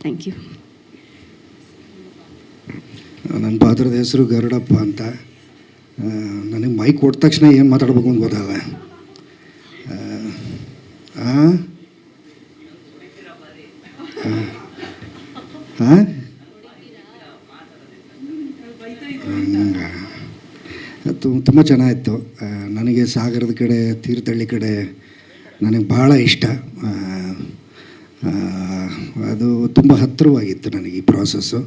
Thank you. ನನ್ನ ಪಾತ್ರದ ಹೆಸರು ಗರುಡಪ್ಪ ಅಂತ. ನನಗೆ ಮೈಕ್ ಕೊಟ್ಟ ತಕ್ಷಣ ಏನು ಮಾತಾಡ್ಬೇಕು ಅಂತ ಗೊತ್ತಾಗ. ತುಂಬ ಚೆನ್ನಾಗಿತ್ತು. ನನಗೆ ಸಾಗರದ ಕಡೆ, ತೀರ್ಥಹಳ್ಳಿ ಕಡೆ ನನಗೆ ಭಾಳ ಇಷ್ಟ. ಅದು ತುಂಬ ಹತ್ತಿರವಾಗಿತ್ತು ನನಗೆ ಈ ಪ್ರಾಸೆಸ್ಸು.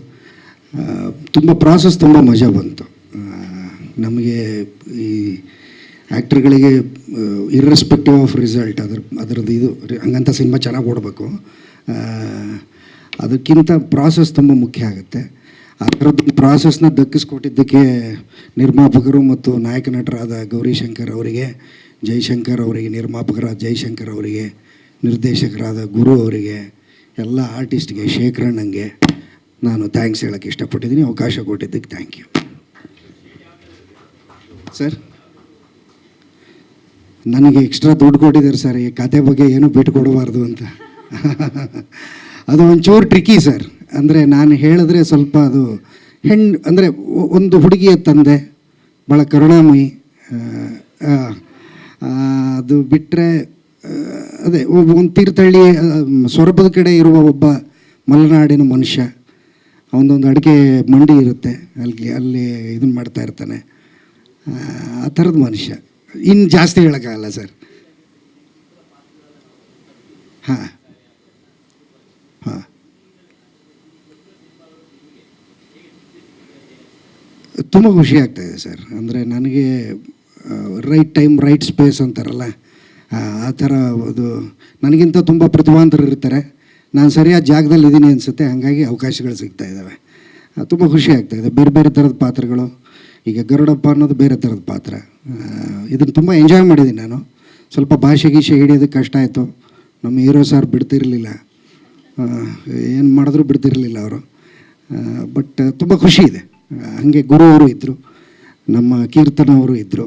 ತುಂಬ ಮಜಾ ಬಂತು. ನಮಗೆ ಈ ಆ್ಯಕ್ಟ್ರ್ಗಳಿಗೆ ಇರ್ರೆಸ್ಪೆಕ್ಟಿವ್ ಆಫ್ ರಿಸಲ್ಟ್ ಅದರದ್ದು ಇದು ಹಂಗಂತ ಸಿನಿಮಾ ಚೆನ್ನಾಗಿ ಓಡಬೇಕು. ಅದಕ್ಕಿಂತ ಪ್ರಾಸೆಸ್ ತುಂಬ ಮುಖ್ಯ ಆಗುತ್ತೆ. ಆ ಥರದ್ದು ಪ್ರಾಸೆಸ್ನ ದಕ್ಕಿಸ್ಕೊಟ್ಟಿದ್ದಕ್ಕೆ ನಿರ್ಮಾಪಕರು ಮತ್ತು ನಾಯಕ ನಟರಾದ ಗೌರಿಶಂಕರ್ ಅವರಿಗೆ, ಜೈಶಂಕರ್ ಅವರಿಗೆ, ನಿರ್ಮಾಪಕರಾದ ಜೈಶಂಕರ್ ಅವರಿಗೆ, ನಿರ್ದೇಶಕರಾದ ಗುರು ಅವರಿಗೆ, ಎಲ್ಲ ಆರ್ಟಿಸ್ಟ್ಗೆ, ಶೇಖರಣ್ಣಂಗೆ ನಾನು ಥ್ಯಾಂಕ್ಸ್ ಹೇಳೋಕ್ಕೆ ಇಷ್ಟಪಟ್ಟಿದ್ದೀನಿ. ಅವಕಾಶ ಕೊಟ್ಟಿದ್ದಕ್ಕೆ ಥ್ಯಾಂಕ್ ಯು ಸರ್. ನನಗೆ ಎಕ್ಸ್ಟ್ರಾ ದುಡ್ಡು ಕೊಟ್ಟಿದ್ದಾರೆ ಸರ್ ಈ ಕತೆ ಬಗ್ಗೆ ಏನೂ ಬಿಟ್ಟು ಕೊಡಬಾರ್ದು ಅಂತ. ಅದು ಒಂಚೂರು ಟ್ರಿಕಿ ಸರ್. ಅಂದರೆ ನಾನು ಹೇಳಿದ್ರೆ ಸ್ವಲ್ಪ ಅದು ಅಂದರೆ ಒಂದು ಹುಡುಗಿಯ ತಂದೆ, ಭಾಳ ಕರುಣಾಮಯಿ. ಅದು ಬಿಟ್ಟರೆ ಅದೇ ಒಂದು ತೀರ್ಥಹಳ್ಳಿ ಸೊರಬದ ಕಡೆ ಇರುವ ಒಬ್ಬ ಮಲೆನಾಡಿನ ಮನುಷ್ಯ. ಅವನದೊಂದು ಅಡಿಕೆ ಮಂಡಿ ಇರುತ್ತೆ, ಅಲ್ಲಿ ಇದನ್ನು ಮಾಡ್ತಾ ಇರ್ತಾನೆ. ಆ ಥರದ ಮನುಷ್ಯ. ಇನ್ನು ಜಾಸ್ತಿ ಹೇಳೋಕ್ಕಾಗಲ್ಲ ಸರ್. ಹಾಂ ಹಾಂ ತುಂಬ ಖುಷಿ ಆಗ್ತಾಯಿದೆ ಸರ್. ಅಂದರೆ ನನಗೆ ರೈಟ್ ಟೈಮ್ ರೈಟ್ ಸ್ಪೇಸ್ ಅಂತಾರಲ್ಲ, ಆ ಥರ ಅದು ನನಗಿಂತ ತುಂಬ ಪ್ರತಿಭಾವಂತರು ಇರ್ತಾರೆ. ನಾನು ಸರಿಯಾದ ಜಾಗದಲ್ಲಿ ಇದ್ದೀನಿ ಅನಿಸುತ್ತೆ. ಹಾಗಾಗಿ ಅವಕಾಶಗಳು ಸಿಗ್ತಾ ಇದ್ದಾವೆ. ತುಂಬ ಖುಷಿ ಆಗ್ತಾಯಿದೆ. ಬೇರೆ ಬೇರೆ ಥರದ ಪಾತ್ರಗಳು. ಈಗ ಗರುಡಪ್ಪ ಅನ್ನೋದು ಬೇರೆ ಥರದ ಪಾತ್ರ. ಇದನ್ನು ತುಂಬ ಎಂಜಾಯ್ ಮಾಡಿದ್ದೀನಿ ನಾನು. ಸ್ವಲ್ಪ ಭಾಷೆ ಗೀಷೆ ಹಿಡಿಯೋದಕ್ಕೆ ಕಷ್ಟ ಆಯಿತು. ನಮ್ಮ ಹೀರೋ ಸಾರ್ ಬಿಡ್ತಿರಲಿಲ್ಲ, ಏನು ಮಾಡಿದ್ರೂ ಬಿಡ್ತಿರಲಿಲ್ಲ ಅವರು. ಬಟ್ ತುಂಬ ಖುಷಿ ಇದೆ. ಹಾಗೆ ಗುರು ಅವರು ಇದ್ದರು, ನಮ್ಮ ಕೀರ್ತನ ಅವರು ಇದ್ದರು.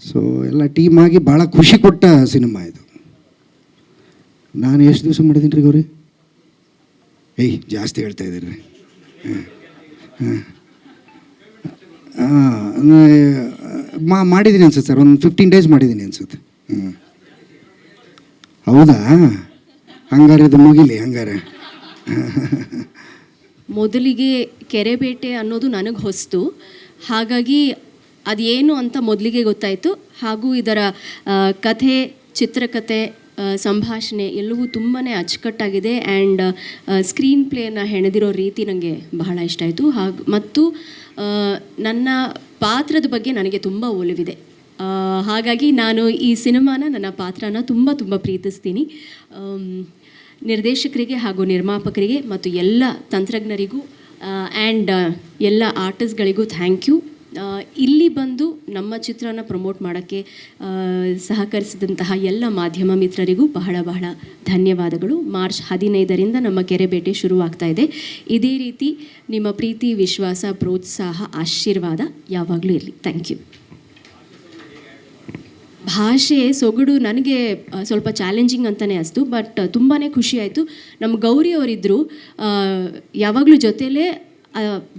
ಸೊ ಎಲ್ಲ ಟೀಮಾಗಿ ಭಾಳ ಖುಷಿ ಕೊಟ್ಟ ಸಿನಿಮಾ ಇದು. ನಾನು ಎಷ್ಟು ದಿವಸ ಮಾಡಿದ್ದೀನಿ ರೀ ಗೌರಿ? ಜಾಸ್ತಿ ಹೇಳ್ತಾ ಇದ್ದೀರಿ ರೀ. ಮಾಡಿದ್ದೀನಿ ಅನ್ಸುತ್ತೆ ಸರ್. ಒಂದು 15 days ಮಾಡಿದ್ದೀನಿ ಅನ್ಸುತ್ತೆ. ಹೌದಾ? ಹಂಗಾರೆ ಇದು ಮುಗಿಲಿ ಹಂಗಾರೆ. ಮೊದಲಿಗೆ ಕೆರೆಬೇಟೆ ಅನ್ನೋದು ನನಗೆ ಹೊಸ್ತು. ಹಾಗಾಗಿ ಅದೇನು ಅಂತ ಮೊದಲಿಗೆ ಗೊತ್ತಾಯಿತು. ಹಾಗೂ ಇದರ ಕಥೆ, ಚಿತ್ರಕಥೆ, ಸಂಭಾಷಣೆ ಎಲ್ಲವೂ ತುಂಬಾ ಅಚ್ಚುಕಟ್ಟಾಗಿದೆ. ಆ್ಯಂಡ್ ಸ್ಕ್ರೀನ್ ಪ್ಲೇನ ಹೆಣೆದಿರೋ ರೀತಿ ನನಗೆ ಬಹಳ ಇಷ್ಟ ಆಯಿತು. ಮತ್ತು ನನ್ನ ಪಾತ್ರದ ಬಗ್ಗೆ ನನಗೆ ತುಂಬ ಒಲವಿದೆ. ಹಾಗಾಗಿ ನಾನು ಈ ಸಿನಿಮಾನ, ನನ್ನ ಪಾತ್ರನ ತುಂಬ ಪ್ರೀತಿಸ್ತೀನಿ. ನಿರ್ದೇಶಕರಿಗೆ ಹಾಗೂ ನಿರ್ಮಾಪಕರಿಗೆ ಮತ್ತು ಎಲ್ಲ ತಂತ್ರಜ್ಞರಿಗೂ ಆ್ಯಂಡ್ ಎಲ್ಲ ಆರ್ಟಿಸ್ಟ್ಗಳಿಗೂ ಥ್ಯಾಂಕ್ ಯು. ಇಲ್ಲಿ ಬಂದು ನಮ್ಮ ಚಿತ್ರನ ಪ್ರಮೋಟ್ ಮಾಡೋಕ್ಕೆ ಸಹಕರಿಸಿದಂತಹ ಎಲ್ಲ ಮಾಧ್ಯಮ ಮಿತ್ರರಿಗೂ ಬಹಳ ಧನ್ಯವಾದಗಳು. ಮಾರ್ಚ್ 15ರಿಂದ ನಮ್ಮ ಕೆರೆಬೇಟೆ ಶುರುವಾಗ್ತಾ ಇದೆ. ಇದೇ ರೀತಿ ನಿಮ್ಮ ಪ್ರೀತಿ, ವಿಶ್ವಾಸ, ಪ್ರೋತ್ಸಾಹ, ಆಶೀರ್ವಾದ ಯಾವಾಗಲೂ ಇರಲಿ. Thank you. ಭಾಷೆ ಸೊಗಡು ನನಗೆ ಸ್ವಲ್ಪ ಚಾಲೆಂಜಿಂಗ್ ಅಂತಲೇ ಅನಿಸ್ತು. ಬಟ್ ತುಂಬಾ ಖುಷಿ ಆಯಿತು. ನಮ್ಮ ಗೌರಿ ಅವರಿದ್ದರು, ಯಾವಾಗಲೂ ಜೊತೆಲೇ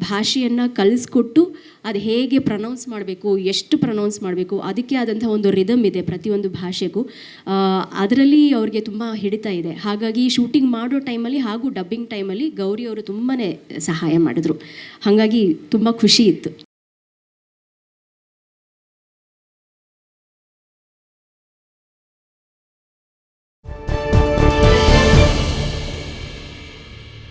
ಭಾಷೆಯನ್ನು ಕಲಿಸ್ಕೊಟ್ಟು ಅದು ಹೇಗೆ ಪ್ರನೌನ್ಸ್ ಮಾಡಬೇಕು, ಎಷ್ಟು ಪ್ರನೌನ್ಸ್ ಮಾಡಬೇಕು, ಅದಕ್ಕೆ ಆದಂಥ ಒಂದು ರಿದಮ್ ಇದೆ ಪ್ರತಿಯೊಂದು ಭಾಷೆಗೂ. ಅದರಲ್ಲಿ ಅವ್ರಿಗೆ ತುಂಬ ಹಿಡಿತಾ ಇದೆ. ಹಾಗಾಗಿ ಶೂಟಿಂಗ್ ಮಾಡೋ ಟೈಮಲ್ಲಿ ಹಾಗೂ ಡಬ್ಬಿಂಗ್ ಟೈಮಲ್ಲಿ ಗೌರಿ ಅವರು ತುಂಬಾ ಸಹಾಯ ಮಾಡಿದ್ರು. ಹಾಗಾಗಿ ತುಂಬ ಖುಷಿ ಇತ್ತು.